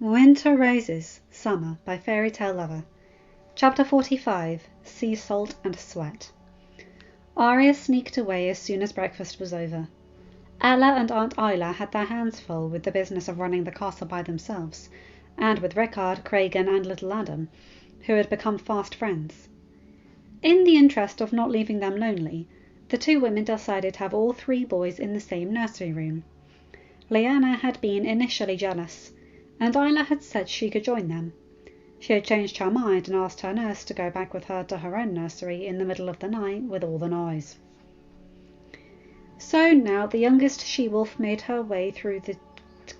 Winter Roses, Summer by Fairytalelovr. Chapter 45, Sea Salt and Sweat. Arya sneaked away as soon as breakfast was over. Ella and Aunt Isla had their hands full with the business of running the castle by themselves, and with Rickard, Cragen and little Adam, who had become fast friends. In the interest of not leaving them lonely, the two women decided to have all three boys in the same nursery room. Lyanna had been initially jealous, and Isla had said she could join them. She had changed her mind and asked her nurse to go back with her to her own nursery in the middle of the night with all the noise. So now the youngest she-wolf made her way through the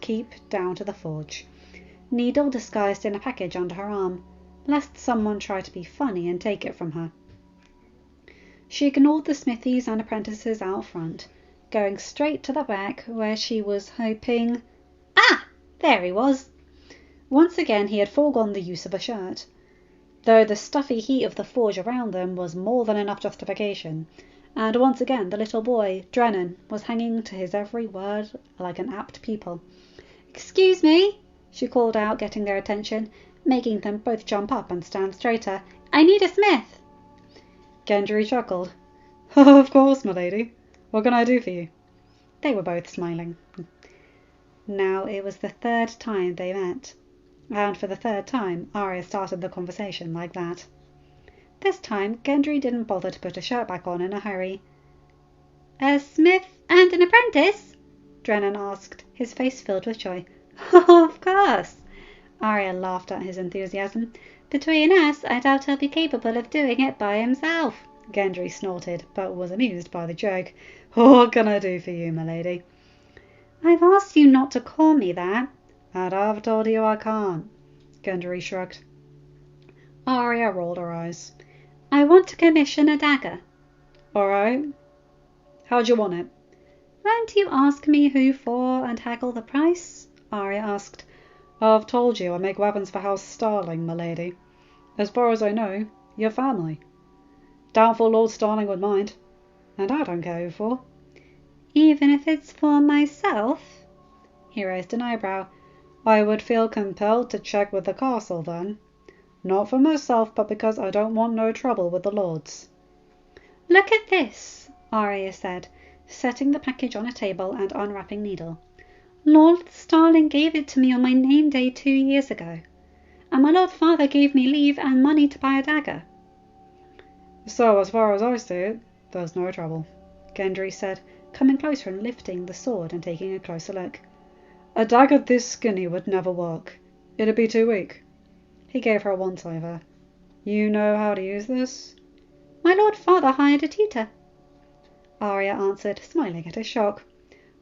keep down to the forge, needle disguised in a package under her arm, lest someone try to be funny and take it from her. She ignored the smithies and apprentices out front, going straight to the back where she was hoping... Ah! There he was! Once again he had foregone the use of a shirt, though the stuffy heat of the forge around them was more than enough justification, and once again the little boy, Drennan, was hanging to his every word like an apt pupil. "Excuse me," she called out, getting their attention, making them both jump up and stand straighter. "I need a smith." Gendry chuckled. "Of course, my lady. What can I do for you?" They were both smiling. Now it was the third time they met, and for the third time Arya started the conversation like that. This time Gendry didn't bother to put a shirt back on in a hurry. "A smith and an apprentice?" Drennan asked, his face filled with joy. "Of course!" Arya laughed at his enthusiasm. "Between us, I doubt he'll be capable of doing it by himself." Gendry snorted, but was amused by the joke. "What can I do for you, my lady?" "I've asked you not to call me that." "And I've told you I can't." Gendry shrugged. Arya rolled her eyes. "I want to commission a dagger." "All right. How'd you want it?" "Won't you ask me who for and haggle the price?" Arya asked. "I've told you I make weapons for House Starling, my lady. As far as I know, your family. Doubtful Lord Starling would mind. And I don't care who for." "Even if it's for myself?" He raised an eyebrow. "I would feel compelled to check with the castle then. Not for myself, but because I don't want no trouble with the lords." "Look at this," Arya said, setting the package on a table and unwrapping needle. "Lord Starling gave it to me on my name day 2 years ago, and my Lord Father gave me leave and money to buy a dagger." "So, as far as I see it, there's no trouble," Gendry said, coming closer and lifting the sword and taking a closer look. "A dagger this skinny would never work. It'd be too weak." He gave her a once-over. "You know how to use this?" "My Lord Father hired a tutor," Arya answered, smiling at his shock.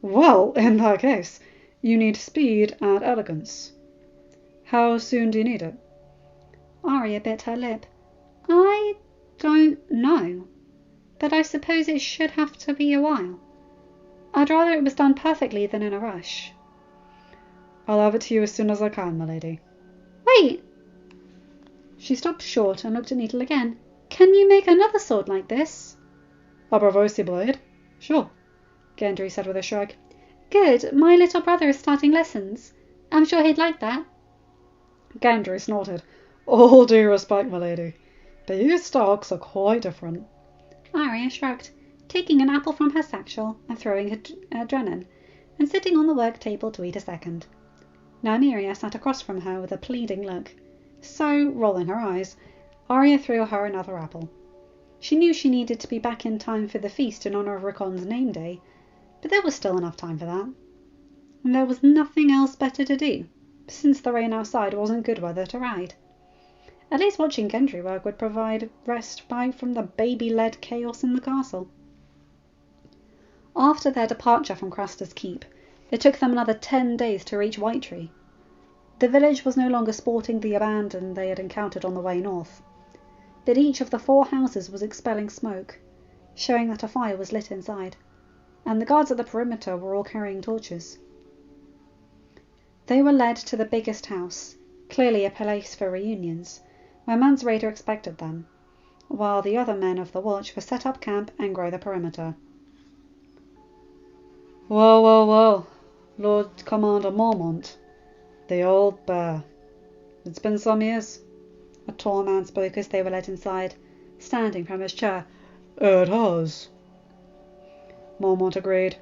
"Well, in that case, you need speed and elegance. How soon do you need it?" Arya bit her lip. "I don't know, but I suppose it should have to be a while. I'd rather it was done perfectly than in a rush." "I'll have it to you as soon as I can, my lady." "Wait!" She stopped short and looked at Needle again. "Can you make another sword like this?" "A Bravosi blade? Sure," Gendry said with a shrug. "Good. My little brother is starting lessons. I'm sure he'd like that." Gendry snorted. "All due respect, my lady, but you Starks are quite different." Arya shrugged, taking an apple from her satchel and throwing it at Drennan, and sitting on the work table to eat a second. Nymeria sat across from her with a pleading look, so, rolling her eyes, Arya threw her another apple. She knew she needed to be back in time for the feast in honour of Rickon's name day, but there was still enough time for that. And there was nothing else better to do, since the rain outside wasn't good weather to ride. At least watching Gendry work would provide respite from the baby-led chaos in the castle. After their departure from Craster's Keep, it took them another 10 days to reach Whitetree. The village was no longer sporting the abandon they had encountered on the way north, but each of the 4 houses was expelling smoke, showing that a fire was lit inside, and the guards at the perimeter were all carrying torches. They were led to the biggest house, clearly a place for reunions, where Mance Rayder expected them, while the other men of the watch were set up camp and grow the perimeter. "Well, well, well, Lord Commander Mormont," The old bear. It's been some years. A tall man spoke as they were led inside, standing from his chair. It has, Mormont agreed.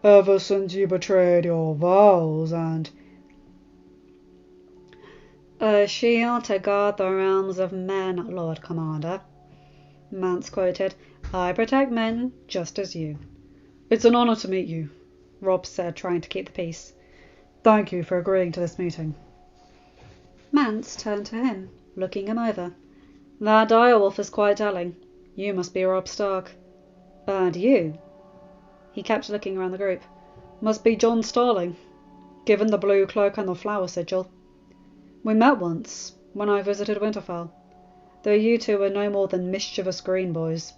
Ever since you betrayed your vows and... A shield to guard the realms of men, Lord Commander. Mance quoted. I protect men just as you. It's an honor to meet you, Robb said, trying to keep the peace. Thank you for agreeing to this meeting. Mance turned to him, looking him over. That direwolf is quite telling. You must be Robb Stark. And you? He kept looking around the group. Must be Jon Starling, given the blue cloak and the flower sigil. We met once, when I visited Winterfell, though you two were no more than mischievous green boys.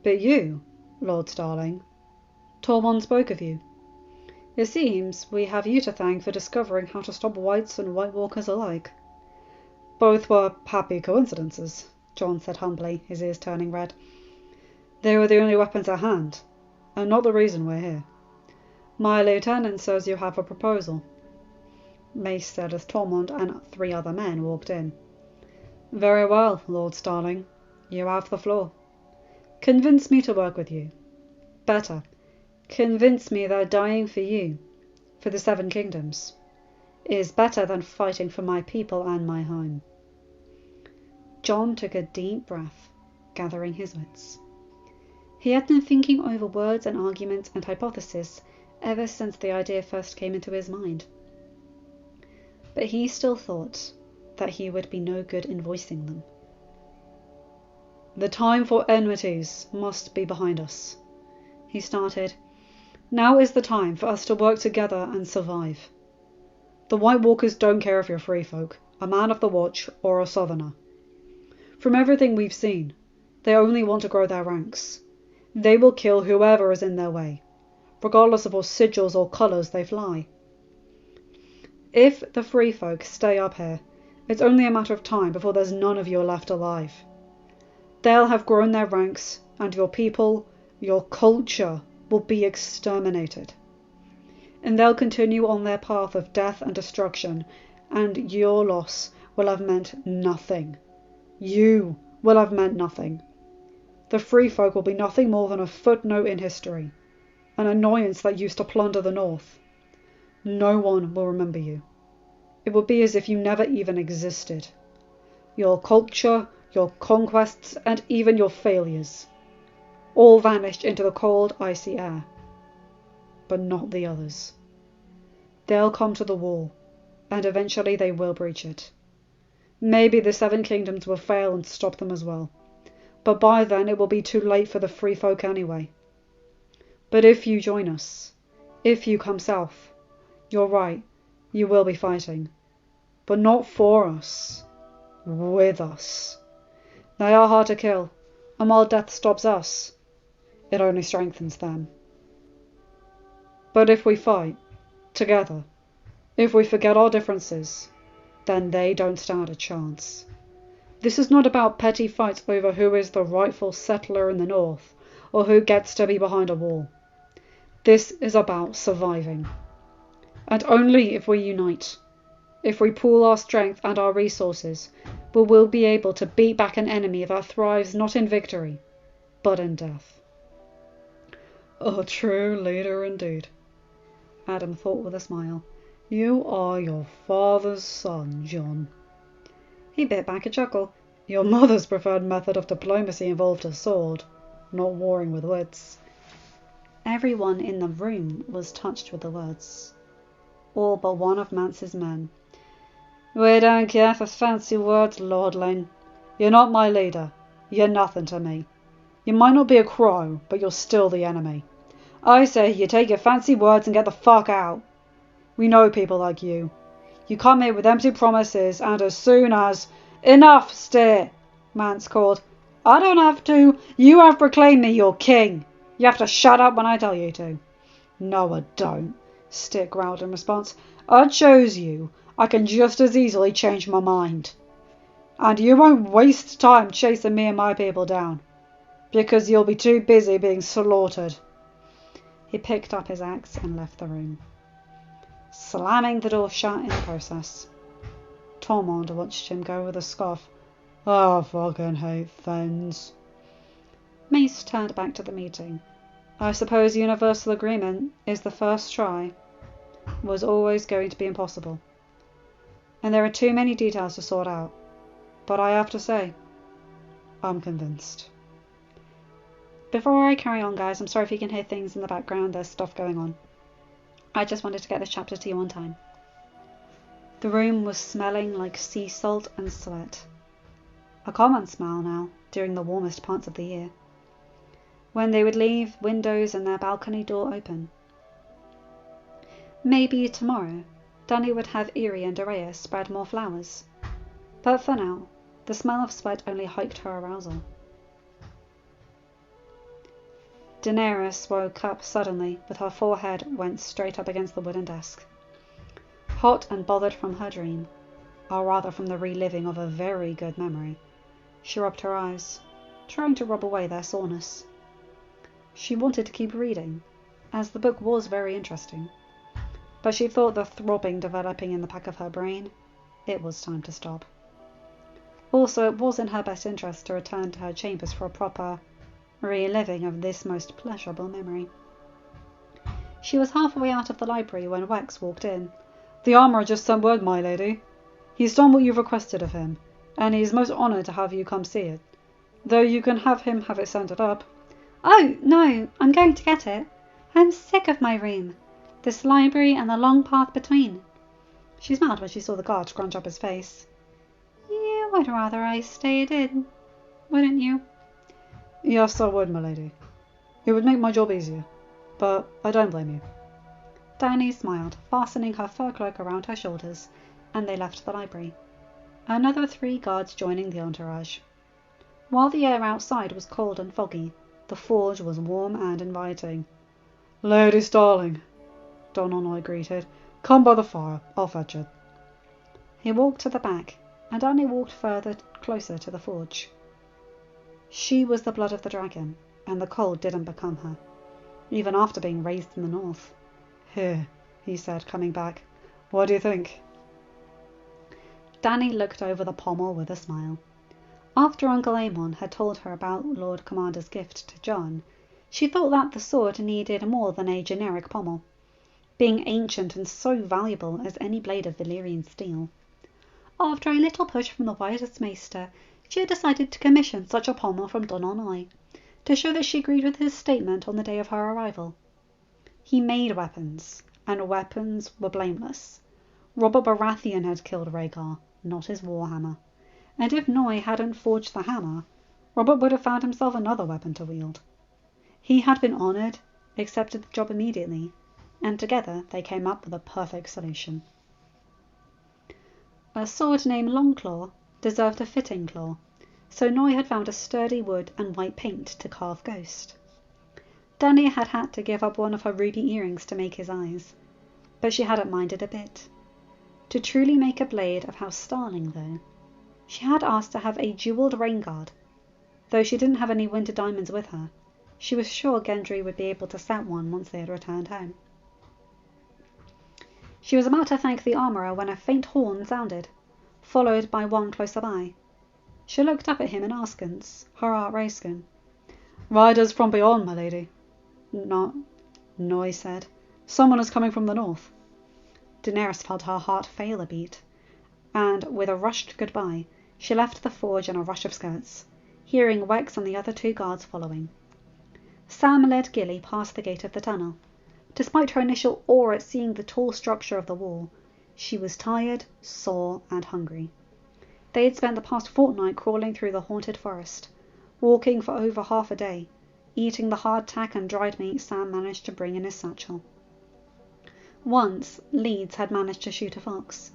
But you, Lord Starling, Tormund spoke of you. It seems we have you to thank for discovering how to stop whites and White Walkers alike. Both were happy coincidences, Jon said humbly, his ears turning red. They were the only weapons at hand, and not the reason we're here. My lieutenant says you have a proposal, Mace said as Tormund and 3 other men walked in. Very well, Lord Starling. You have the floor. Convince me to work with you. Better, convince me that dying for you, for the 7 kingdoms, is better than fighting for my people and my home. Jon took a deep breath, gathering his wits. He had been thinking over words and arguments and hypotheses ever since the idea first came into his mind. But he still thought that he would be no good in voicing them. The time for enmities must be behind us, he started. Now is the time for us to work together and survive. The White Walkers don't care if you're free folk, a man of the watch, or a southerner. From everything we've seen, they only want to grow their ranks. They will kill whoever is in their way, regardless of what sigils or colours they fly. If the free folk stay up here, it's only a matter of time before there's none of you left alive. They'll have grown their ranks, and your people, your culture, will be exterminated. And they'll continue on their path of death and destruction, and your loss will have meant nothing. You will have meant nothing. The free folk will be nothing more than a footnote in history, an annoyance that used to plunder the north. No one will remember you. It will be as if you never even existed. Your culture, your conquests, and even your failures, all vanished into the cold, icy air. But not the others. They'll come to the wall, and eventually they will breach it. Maybe the 7 kingdoms will fail and stop them as well, but by then it will be too late for the free folk anyway. But if you join us, if you come south, you're right, you will be fighting. But not for us, with us. They are hard to kill, and while death stops us, it only strengthens them. But if we fight, together, if we forget our differences, then they don't stand a chance. This is not about petty fights over who is the rightful settler in the north, or who gets to be behind a wall. This is about surviving. And only if we unite, if we pool our strength and our resources, we will be able to beat back an enemy that thrives not in victory, but in death. A true leader indeed, Adam thought with a smile. You are your father's son, Jon. He bit back a chuckle. Your mother's preferred method of diplomacy involved a sword, not warring with wits. Everyone in the room was touched with the words, all but one of Mance's men. We don't care for fancy words, lordling. You're not my leader. You're nothing to me. You might not be a crow, but you're still the enemy. I say you take your fancy words and get the fuck out. We know people like you. You come here with empty promises, and as soon as... Enough, Steer, Mance called. I don't have to. You have proclaimed me your king. You have to shut up when I tell you to. No, I don't, Steer growled in response. I chose you. I can just as easily change my mind. And you won't waste time chasing me and my people down, because you'll be too busy being slaughtered. He picked up his axe and left the room. slamming the door shut in the process. Tormund watched him go with a scoff. "I fucking hate Fens." Mace turned back to the meeting. "I suppose universal agreement is the first try was always going to be impossible. And there are too many details to sort out. But I have to say, I'm convinced." Before I carry on, guys, I'm sorry if you can hear things in the background. There's stuff going on. I just wanted to get this chapter to you on time. The room was smelling like sea salt and sweat. A common smell now, during the warmest parts of the year, when they would leave windows and their balcony door open. Maybe tomorrow, Dany would have Irri and Araya spread more flowers. But for now, the smell of sweat only hiked her arousal. Daenerys woke up suddenly, with her forehead went straight up against the wooden desk. Hot and bothered from her dream, or rather from the reliving of a very good memory, she rubbed her eyes, trying to rub away their soreness. She wanted to keep reading, as the book was very interesting, but she thought the throbbing developing in the back of her brain, it was time to stop. Also, it was in her best interest to return to her chambers for a proper reliving of this most pleasurable memory. She was halfway out of the library when Wex walked in. "The armourer just sent word, my lady. He's done what you've requested of him, and he's most honoured to have you come see it. Though you can have him have it sent up." "Oh, no, I'm going to get it. I'm sick of my room, this library and the long path between." She smiled when she saw the guard scrunch up his face. "You would rather I stayed in, wouldn't you?" "Yes, I would, my lady. It would make my job easier, but I don't blame you." Dany smiled, fastening her fur cloak around her shoulders, and they left the library, another 3 guards joining the entourage. While the air outside was cold and foggy, the forge was warm and inviting. "Lady Starling," Don Onoy greeted. "Come by the fire. I'll fetch it." He walked to the back, and Dany walked closer to the forge. She was the blood of the dragon, and the cold didn't become her, even after being raised in the north. "Here," he said, coming back. "What do you think?" Dany looked over the pommel with a smile. After Uncle Aemon had told her about Lord Commander's gift to Jon, she thought that the sword needed more than a generic pommel, being ancient and so valuable as any blade of Valyrian steel. After a little push from the wisest maester, she had decided to commission such a pommel from Don Onoy, to show that she agreed with his statement on the day of her arrival. He made weapons, and weapons were blameless. Robert Baratheon had killed Rhaegar, not his warhammer, and if Noy hadn't forged the hammer, Robert would have found himself another weapon to wield. He had been honoured, accepted the job immediately, and together they came up with a perfect solution. A sword named Longclaw deserved a fitting claw, so Noy had found a sturdy wood and white paint to carve Ghost. Dany had had to give up one of her ruby earrings to make his eyes, but she hadn't minded a bit. To truly make a blade of House Starling, though, she had asked to have a jewelled rainguard. Though she didn't have any winter diamonds with her, she was sure Gendry would be able to set one once they had returned home. She was about to thank the armourer when a faint horn sounded, followed by one closer by. She looked up at him in askance, her heart racing. "Riders from beyond, my lady." "Not," Noy said. "Someone is coming from the north." Daenerys felt her heart fail a beat, and with a rushed goodbye, she left the forge in a rush of skirts, hearing Wex and the other 2 guards following. Sam led Gilly past the gate of the tunnel. Despite her initial awe at seeing the tall structure of the wall, she was tired, sore, and hungry. They had spent the past fortnight crawling through the haunted forest, walking for over half a day, eating the hardtack and dried meat Sam managed to bring in his satchel. Once, Leeds had managed to shoot a fox,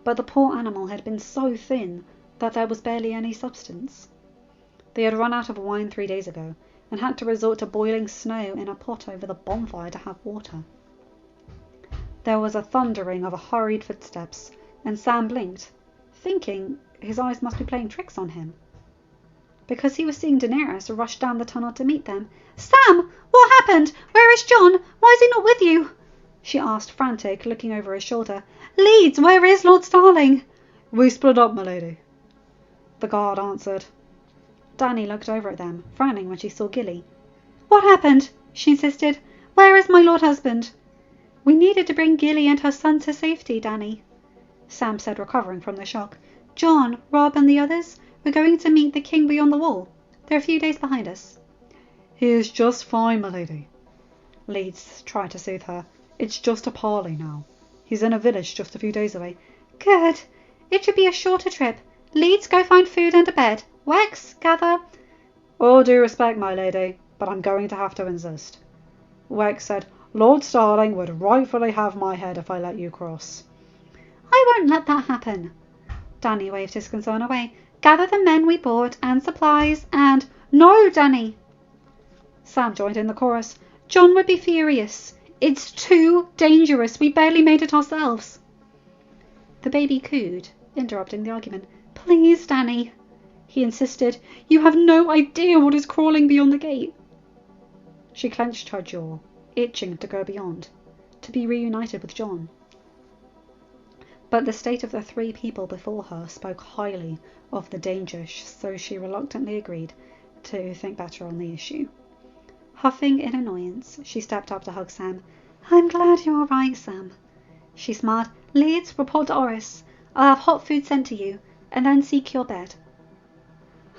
but the poor animal had been so thin that there was barely any substance. They had run out of wine 3 days ago, and had to resort to boiling snow in a pot over the bonfire to have water. There was a thundering of hurried footsteps, and Sam blinked, thinking his eyes must be playing tricks on him, because he was seeing Daenerys rush down the tunnel to meet them. "Sam! What happened? Where is Jon? Why is he not with you?" she asked, frantic, looking over his shoulder. "Leeds, where is Lord Starling?" "We split up, my lady," the guard answered. Dany looked over at them, frowning when she saw Gilly. "What happened?" she insisted. "Where is my lord husband?" "We needed to bring Gilly and her son to safety, Dany," Sam said, recovering from the shock. "John, Rob and the others were going to meet the king beyond the wall. They're a few days behind us." "He is just fine, my lady," Leeds tried to soothe her. "It's just a parley now. He's in a village just a few days away." "Good. It should be a shorter trip. Leeds, go find food and a bed. Wex, gather—" "All due respect, my lady, but I'm going to have to insist." Wex said, "Lord Starling would rightfully have my head if I let you cross." "I won't let that happen." Dany waved his concern away. "Gather the men we bought and supplies and—" "No, Dany!" Sam joined in the chorus. "John would be furious. It's too dangerous. We barely made it ourselves." The baby cooed, interrupting the argument. "Please, Dany," he insisted. "You have no idea what is crawling beyond the gate." She clenched her jaw, itching to go beyond, to be reunited with John. But the state of the 3 people before her spoke highly of the danger, so she reluctantly agreed to think better on the issue. Huffing in annoyance, she stepped up to hug Sam. "I'm glad you're all right, Sam." She smiled. "Leeds, report to Oris. I'll have hot food sent to you, and then seek your bed."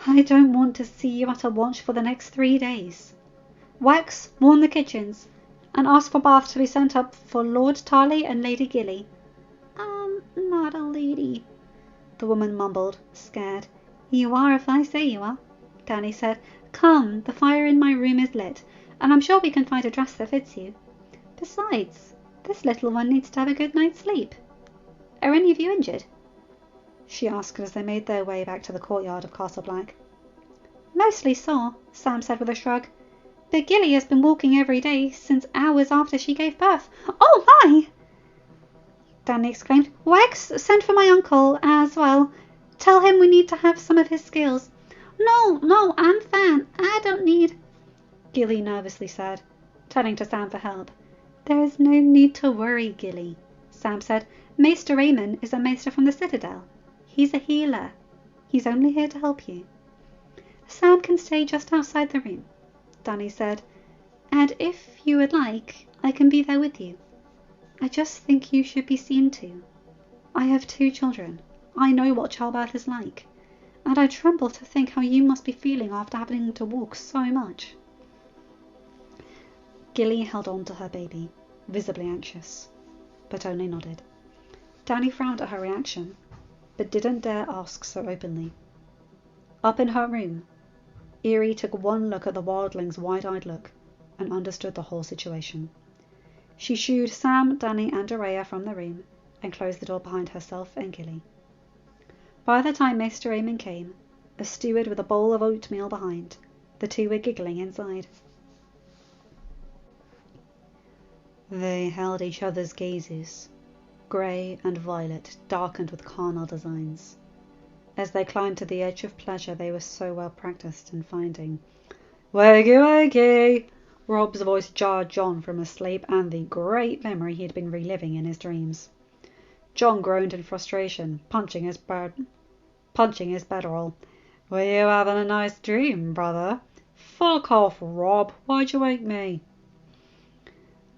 "I don't want to see you at a watch for the next 3 days. Wax, warn the kitchens, and ask for baths to be sent up for Lord Tarley and Lady Gilly." Not a lady," the woman mumbled, scared. "You are if I say you are," Dany said. "Come, the fire in my room is lit, and I'm sure we can find a dress that fits you. Besides, this little one needs to have a good night's sleep. Are any of you injured?" she asked as they made their way back to the courtyard of Castle Black. "Mostly sore," Sam said with a shrug. "But Gilly has been walking every day since hours after she gave birth." "Oh my!" Dany exclaimed. "Wex, send for my uncle as well. Tell him we need to have some of his skills." No, I'm fine. I don't need—" Gilly nervously said, turning to Sam for help. "There is no need to worry, Gilly," Sam said. "Maester Raymond is a maester from the Citadel. He's a healer. He's only here to help you." "Sam can stay just outside the room," Dany said. "And if you would like, I can be there with you. I just think you should be seen to. I have 2 children. I know what childbirth is like. And I tremble to think how you must be feeling after having to walk so much." Gilly held on to her baby, visibly anxious, but only nodded. Dany frowned at her reaction, but didn't dare ask so openly. Up in her room, Eerie took one look at the wildling's wide-eyed look and understood the whole situation. She shooed Sam, Dany and Araya from the room and closed the door behind herself and Gilly. By the time Maester Raymond came, a steward with a bowl of oatmeal behind, the 2 were giggling inside. They held each other's gazes, grey and violet, darkened with carnal designs. As they climbed to the edge of pleasure they were so well practiced in finding. "Wakey, wakey!" Rob's voice jarred John from his sleep and the great memory he had been reliving in his dreams. John groaned in frustration, punching his bedroll. "Were you having a nice dream, brother?" "Fuck off, Rob. Why'd you wake me?"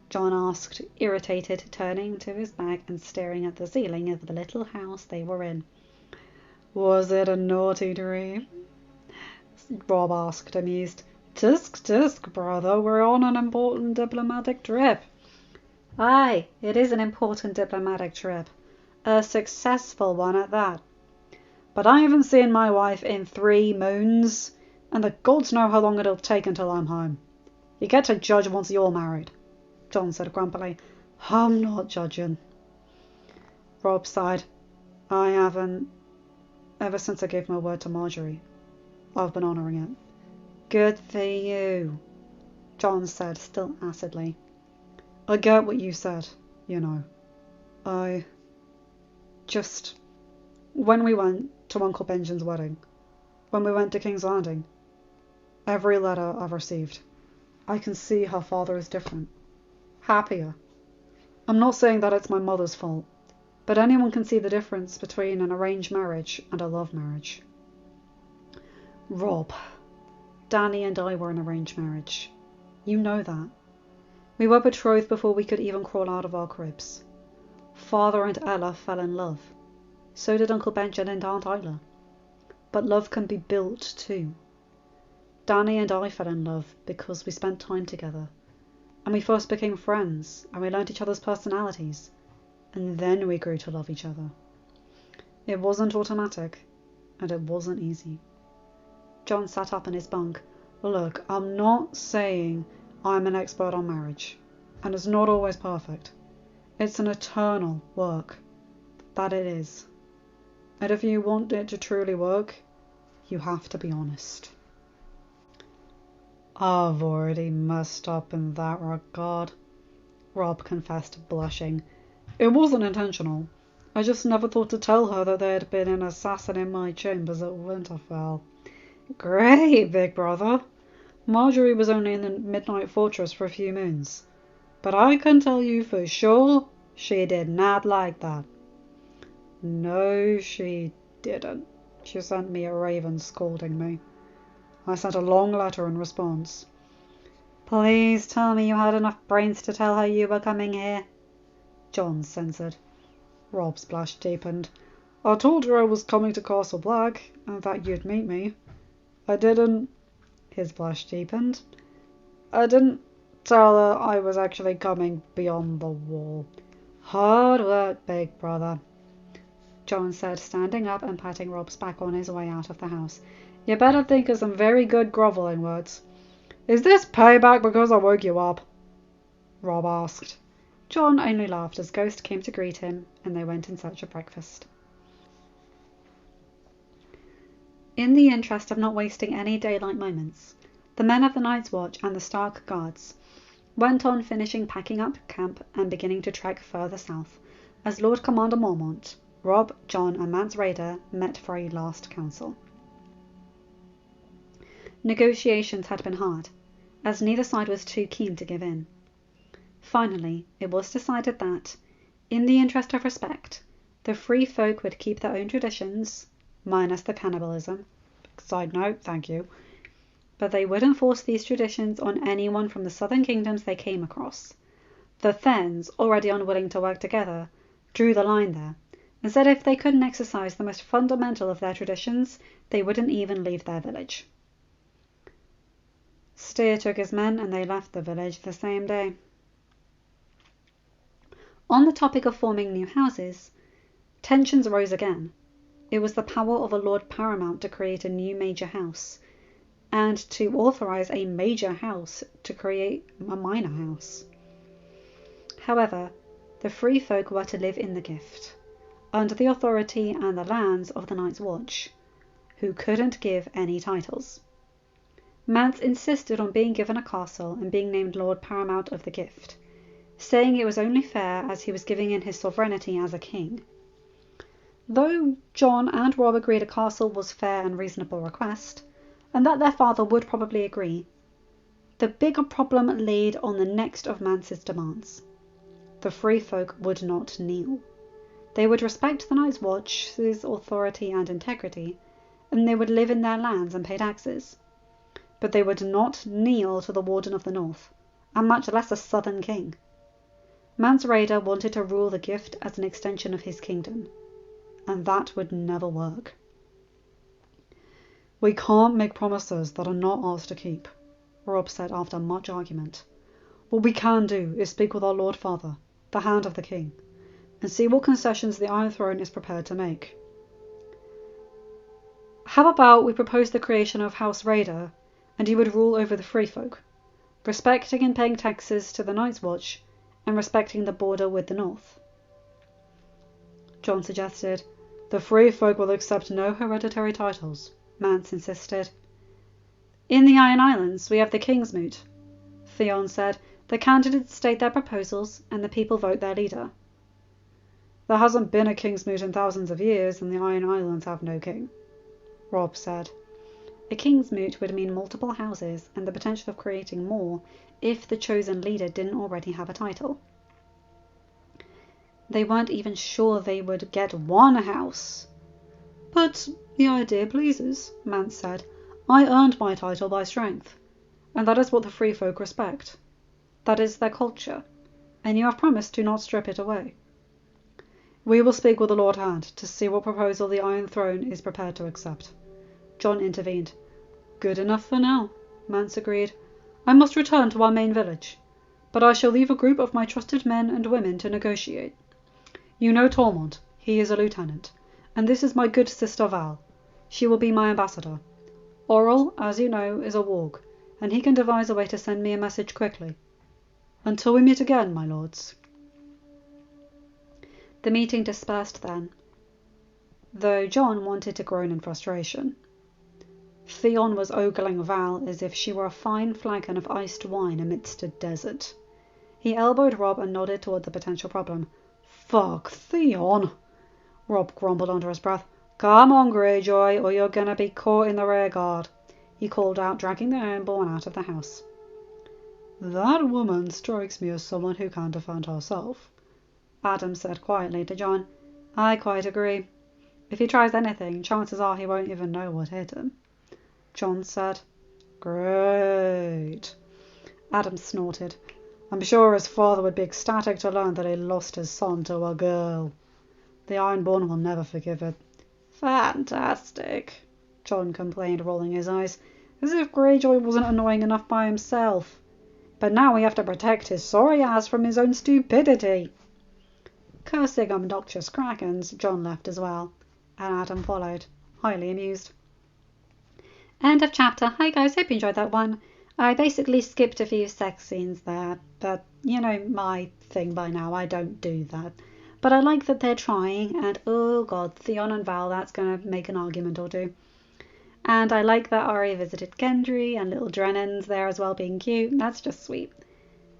John asked, irritated, turning to his back and staring at the ceiling of the little house they were in. "Was it a naughty dream?" Rob asked, amused. "Tisk, tisk, brother, we're on an important diplomatic trip." "Aye, it is an important diplomatic trip. A successful one at that. But I haven't seen my wife in 3 moons, and the gods know how long it'll take until I'm home. You get to judge once you're married," John said grumpily. "I'm not judging." Rob sighed. "I haven't, ever since I gave my word to Marjorie. I've been honouring it." "Good for you," John said, still acidly. "I get what you said, you know. I just... when we went to Uncle Benjamin's wedding, when we went to King's Landing, every letter I've received, I can see how Father is different. Happier. I'm not saying that it's my mother's fault, but anyone can see the difference between an arranged marriage and a love marriage. Rob, Danny and I were an arranged marriage. You know that. We were betrothed before we could even crawl out of our cribs. Father and Ella fell in love. So did Uncle Benjamin and Aunt Isla. But love can be built too. Danny and I fell in love because we spent time together. And we first became friends, and we learned each other's personalities. And then we grew to love each other. It wasn't automatic, and it wasn't easy. John sat up in his bunk. Look, I'm not saying I'm an expert on marriage, and it's not always perfect. It's an eternal work. That it is. And if you want it to truly work, you have to be honest. I've already messed up in that regard, Rob confessed, blushing. It wasn't intentional. I just never thought to tell her that there had been an assassin in my chambers at Winterfell. Great, big brother. Marjorie was only in the Midnight Fortress for a few moons. But I can tell you for sure she did not like that. No, she didn't. She sent me a raven scolding me. I sent a long letter in response. Please tell me you had enough brains to tell her you were coming here. John censored. Rob's blush deepened. I told her I was coming to Castle Black, and that you'd meet me. I didn't. His blush deepened. I didn't tell her I was actually coming beyond the wall. Hard work, big brother, John said, standing up and patting Rob's back on his way out of the house. You better think of some very good grovelling words. Is this payback because I woke you up? Rob asked. John only laughed as Ghost came to greet him, and they went in search of breakfast. In the interest of not wasting any daylight moments, the men of the Night's Watch and the Stark Guards went on finishing packing up camp and beginning to trek further south, as Lord Commander Mormont, Rob, John and Mance Rayder met for a last council. Negotiations had been hard, as neither side was too keen to give in. Finally, it was decided that, in the interest of respect, the free folk would keep their own traditions, minus the cannibalism. Side note, thank you. But they wouldn't force these traditions on anyone from the southern kingdoms they came across. The Therns, already unwilling to work together, drew the line there, and said if they couldn't exercise the most fundamental of their traditions, they wouldn't even leave their village. Styr took his men and they left the village the same day. On the topic of forming new houses, tensions rose again. It was the power of a Lord Paramount to create a new major house, and to authorise a major house to create a minor house. However, the free folk were to live in the gift, under the authority and the lands of the Night's Watch, who couldn't give any titles. Mance insisted on being given a castle and being named Lord Paramount of the Gift, saying it was only fair as he was giving in his sovereignty as a king. Though John and Rob agreed a castle was fair and reasonable request, and that their father would probably agree, the bigger problem laid on the next of Mance's demands. The free folk would not kneel. They would respect the Night's Watch's authority and integrity, and they would live in their lands and pay taxes. But they would not kneel to the Warden of the North, and much less a southern king. Mance Rayder wanted to rule the gift as an extension of his kingdom, and that would never work. We can't make promises that are not ours to keep, Rob said after much argument. What we can do is speak with our Lord Father, the Hand of the King, and see what concessions the Iron Throne is prepared to make. How about we propose the creation of House Rayder, and he would rule over the free folk, respecting and paying taxes to the Night's Watch, and respecting the border with the North. John suggested. The free folk will accept no hereditary titles, Mance insisted. In the Iron Islands we have the King's Moot, Theon said. The candidates state their proposals, and the people vote their leader. There hasn't been a King's Moot in thousands of years, and the Iron Islands have no king, Rob said. A King's Moot would mean multiple houses and the potential of creating more if the chosen leader didn't already have a title. They weren't even sure they would get one house. But the idea pleases, Mance said. I earned my title by strength, and that is what the free folk respect. That is their culture, and you have promised to not strip it away. We will speak with the Lord Hand to see what proposal the Iron Throne is prepared to accept. John intervened. Good enough for now, Mance agreed. I must return to our main village, but I shall leave a group of my trusted men and women to negotiate. You know Tormund, he is a lieutenant, and this is my good sister Val. She will be my ambassador. Oral, as you know, is a warg, and he can devise a way to send me a message quickly. Until we meet again, my lords. The meeting dispersed then, though John wanted to groan in frustration. Theon was ogling Val as if she were a fine flagon of iced wine amidst a desert. He elbowed Robb and nodded toward the potential problem. Fuck, Theon, Robb grumbled under his breath. Come on, Greyjoy, or you're gonna be caught in the rear guard, he called out, dragging the Ironborn out of the house. That woman strikes me as someone who can defend herself, Adam said quietly to John. I quite agree. If he tries anything, chances are he won't even know what hit him. John said. Great. Adam snorted. I'm sure his father would be ecstatic to learn that he lost his son to a girl. The Ironborn will never forgive it. Fantastic, John complained, rolling his eyes, as if Greyjoy wasn't annoying enough by himself. But now we have to protect his sorry ass from his own stupidity. Cursing obnoxious krakens, John left as well, and Adam followed, highly amused. End of chapter. Hi guys, hope you enjoyed that one. I basically skipped a few sex scenes there, but you know my thing by now, I don't do that. But I like that they're trying, and oh god, Theon and Val, that's going to make an argument or two. And I like that Arya visited Gendry, and little Drennan's there as well being cute, that's just sweet.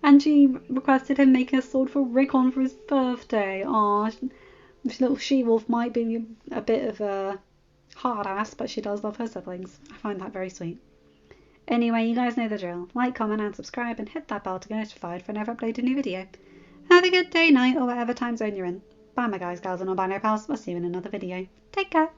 And she requested him make a sword for Rickon for his birthday. Aw, this little she-wolf might be a bit of a hard ass, but she does love her siblings. I find that very sweet. Anyway, you guys know the drill. Like, comment and subscribe and hit that bell to get notified whenever I upload a new video. Have a good day, night, or whatever time zone you're in. Bye my guys, gals and non-binary pals. I'll see you in another video. Take care.